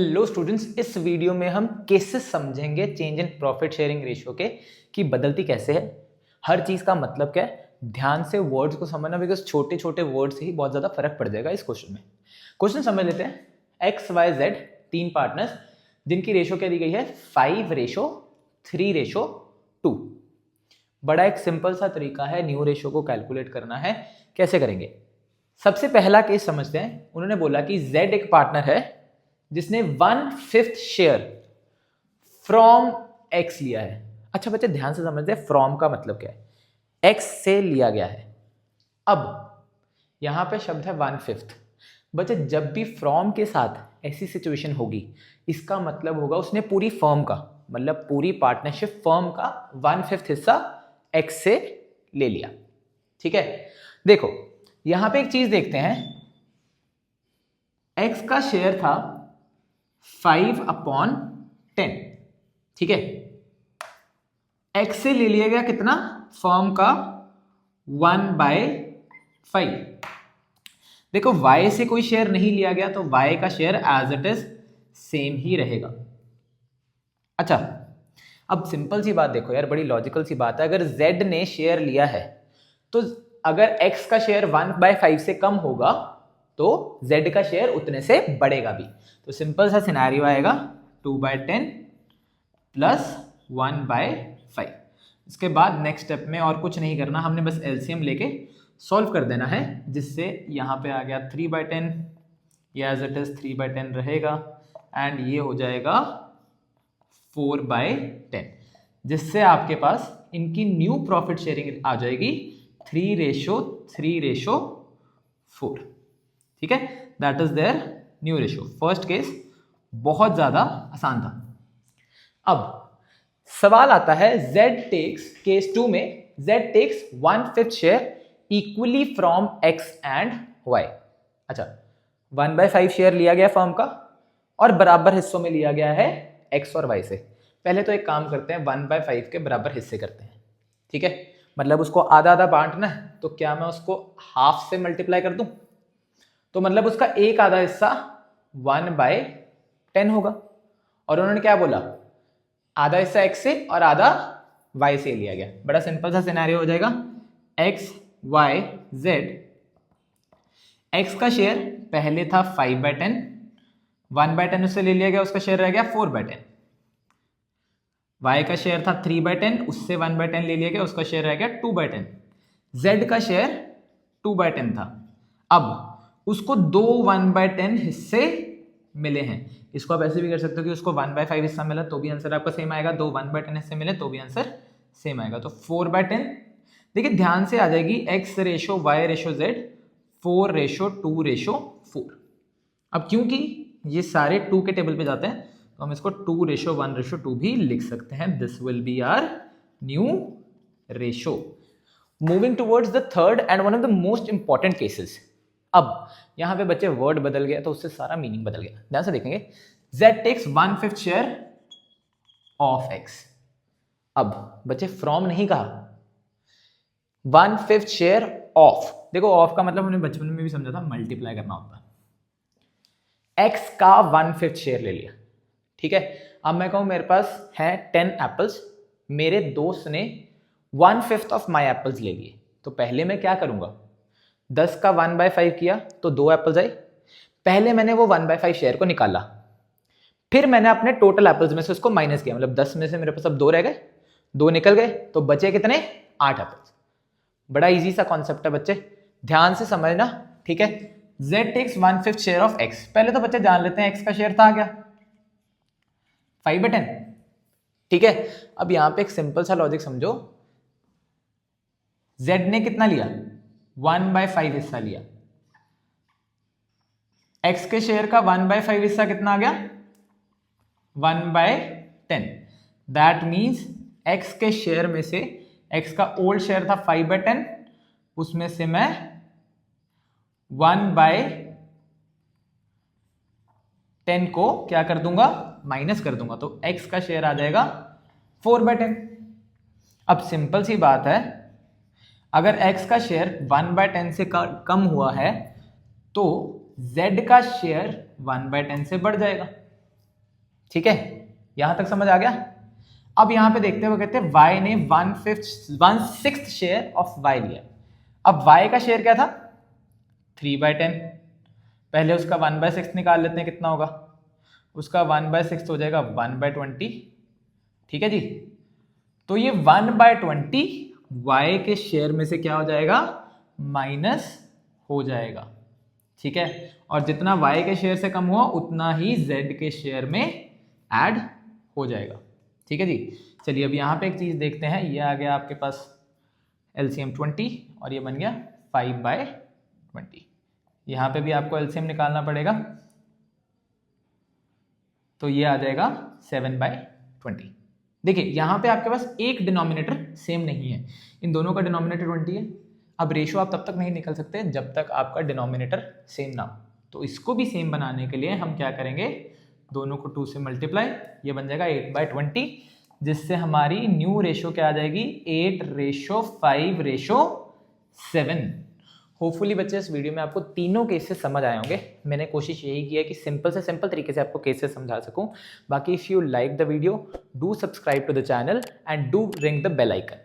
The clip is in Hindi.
हेलो स्टूडेंट्स, इस वीडियो में हम केसेस समझेंगे change in profit sharing ratio के कि बदलती कैसे है, हर चीज का मतलब क्या है। ध्यान से वर्ड्स को समझना, बिकॉज छोटे छोटे वर्ड से ही बहुत ज्यादा फर्क पड़ जाएगा इस क्वेश्चन में। क्वेश्चन समझ लेते हैं। एक्स वाई जेड तीन पार्टनर्स जिनकी रेशो क्या दी गई है 5:3:2। बड़ा एक सिंपल सा तरीका है न्यू रेशो को कैलकुलेट करना है। कैसे करेंगे? सबसे पहला केस समझते हैं। उन्होंने बोला कि z एक पार्टनर है जिसने 1/5 शेयर फ्रॉम x लिया है। अच्छा बच्चे ध्यान से समझते हैं, फ्रॉम का मतलब क्या है। x से लिया गया है। अब यहां पे शब्द है 1/5। बच्चे जब भी फ्रॉम के साथ ऐसी सिचुएशन होगी, इसका मतलब होगा उसने पूरी फर्म का, मतलब पूरी पार्टनरशिप फर्म का 1/5 हिस्सा x से ले लिया। ठीक है, देखो यहां पे एक चीज देखते हैं। x का शेयर था 5/10। ठीक है, x से ले लिया गया कितना, फर्म का 1/5। देखो y से कोई शेयर नहीं लिया गया तो y का share as it is same ही रहेगा। अच्छा अब सिंपल सी बात देखो यार, बड़ी लॉजिकल सी बात है। अगर z ने शेयर लिया है तो अगर x का शेयर 1/5 से कम होगा तो z का शेयर उतने से बढ़ेगा भी। तो सिंपल सा सिनेरियो आएगा 2/10 प्लस 1/5। इसके बाद नेक्स्ट स्टेप में और कुछ नहीं करना, हमने बस एलसीएम लेके सॉल्व कर देना है, जिससे यहाँ पे आ गया 3/10, ये एज इट इज 3/10 रहेगा एंड ये हो जाएगा 4/10, जिससे आपके पास इनकी न्यू प्रॉफिट शेयरिंग आ जाएगी 3:3:4। ठीक है, that is their new ratio. First case बहुत ज्यादा आसान था। अब सवाल आता है z टेक्स, केस 2 में z takes 1/5 share equally from x and y। अच्छा 1/5 शेयर लिया गया फर्म का और बराबर हिस्सों में लिया गया है x और y से। पहले तो एक काम करते हैं, 1/5 के बराबर हिस्से करते हैं। ठीक है, मतलब उसको आधा आधा बांटना है, तो क्या मैं उसको हाफ से मल्टीप्लाई कर दूं, तो मतलब उसका एक आधा हिस्सा 1/10 होगा। और उन्होंने क्या बोला, आधा हिस्सा x से और आधा y से लिया गया। बड़ा सिंपल सा सिनेरियो हो जाएगा, x y z। x का शेयर पहले था 5/10, 1/10 उससे ले लिया गया, उसका शेयर रह गया 4/10। y का शेयर था 3/10, उससे 1/10 ले लिया गया, उसका शेयर रह गया 2/10। z का शेयर 2/10 था। अब उसको दो 1/10 हिस्से मिले हैं। इसको आप ऐसे भी कर सकते हो कि उसको 1/5 हिस्सा मिला तो भी आंसर आपका सेम आएगा, दो 1/10 हिस्से मिले तो भी आंसर सेम आएगा। तो 4/10, देखिए ध्यान से आ जाएगी x/y/z 4:2:4। अब क्योंकि ये सारे 2 के टेबल पे जाते हैं तो हम इसको 2:1:2 भी लिख सकते हैं। This will be our new ratio. Moving towards the third and one of the most important cases. अब यहां पे बच्चे वर्ड बदल गया तो उससे सारा मीनिंग बदल गया। ध्यान से देखेंगे, z takes 1/5 share of x। अब बच्चे फ्रॉम नहीं कहा, 1/5 शेयर ऑफ। देखो ऑफ का मतलब हमने बचपन में भी समझा था, मल्टीप्लाई करना होता है। x का 1/5 शेयर ले लिया। ठीक है, अब मैं कहूं मेरे पास है 10 एप्पल्स, मेरे दोस्त ने 1/5 ऑफ माई एप्पल्स ले लिए, तो पहले मैं क्या करूंगा, 10 का 1/5 किया तो 2 एप्पल्स आए। पहले मैंने वो 1/5 शेयर को निकाला, फिर मैंने अपने टोटल एप्पल्स में से उसको माइनस किया, मतलब 10 में से मेरे पास अब 2 रह गए, 2 निकल गए, तो बचे कितने, 8 एप्पल्स। बड़ा इजी सा कॉन्सेप्ट है बच्चे, ध्यान से समझना। ठीक है, z takes 1/5 share of x। पहले तो बच्चे जान लेते हैं x का शेयर था क्या 5/10। ठीक है, अब यहां पे एक सिंपल सा लॉजिक समझो, z ने कितना लिया, 1/5 हिस्सा लिया। x के शेयर का 1/5 हिस्सा कितना आ गया, 1/10। दैट मीन्स x के शेयर में से, x का ओल्ड शेयर था 5/10, उसमें से मैं 1/10 को क्या कर दूंगा, माइनस कर दूंगा, तो x का शेयर आ जाएगा 4/10। अब सिंपल सी बात है, अगर x का शेयर 1/10 से कम हुआ है तो z का शेयर 1/10 से बढ़ जाएगा। ठीक है, यहां तक समझ आ गया। अब यहां पे देखते हुए कहते हैं y ने 1/6 शेयर ऑफ y लिया। अब y का शेयर क्या था 3/10, पहले उसका 1/6 निकाल लेते हैं, कितना होगा उसका 1/6 हो जाएगा 1/20। ठीक है जी, तो ये 1/20 y के शेयर में से क्या हो जाएगा माइनस हो जाएगा। ठीक है, और जितना y के शेयर से कम हुआ उतना ही z के शेयर में ऐड हो जाएगा। ठीक है जी, चलिए अब यहाँ पे एक चीज देखते हैं, ये आ गया आपके पास LCM 20 और ये बन गया 5/20। यहाँ पे भी आपको LCM निकालना पड़ेगा, तो ये आ जाएगा 7/20। देखिए यहाँ पे आपके पास एक डिनोमिनेटर सेम नहीं है, इन दोनों का डिनोमिनेटर 20 है। अब रेशो आप तब तक नहीं निकल सकते जब तक आपका डिनोमिनेटर सेम ना हो, तो इसको भी सेम बनाने के लिए हम क्या करेंगे, दोनों को 2 से मल्टीप्लाई, ये बन जाएगा 8/20, जिससे हमारी न्यू रेशो क्या आ जाएगी 8:5:7। होपफुली बच्चे इस वीडियो में आपको तीनों केसेस समझ आए होंगे। मैंने कोशिश यही की है कि सिंपल से सिंपल तरीके से आपको केसेस समझा सकूं। बाकी if you like the video, do subscribe to the channel and do ring the bell icon.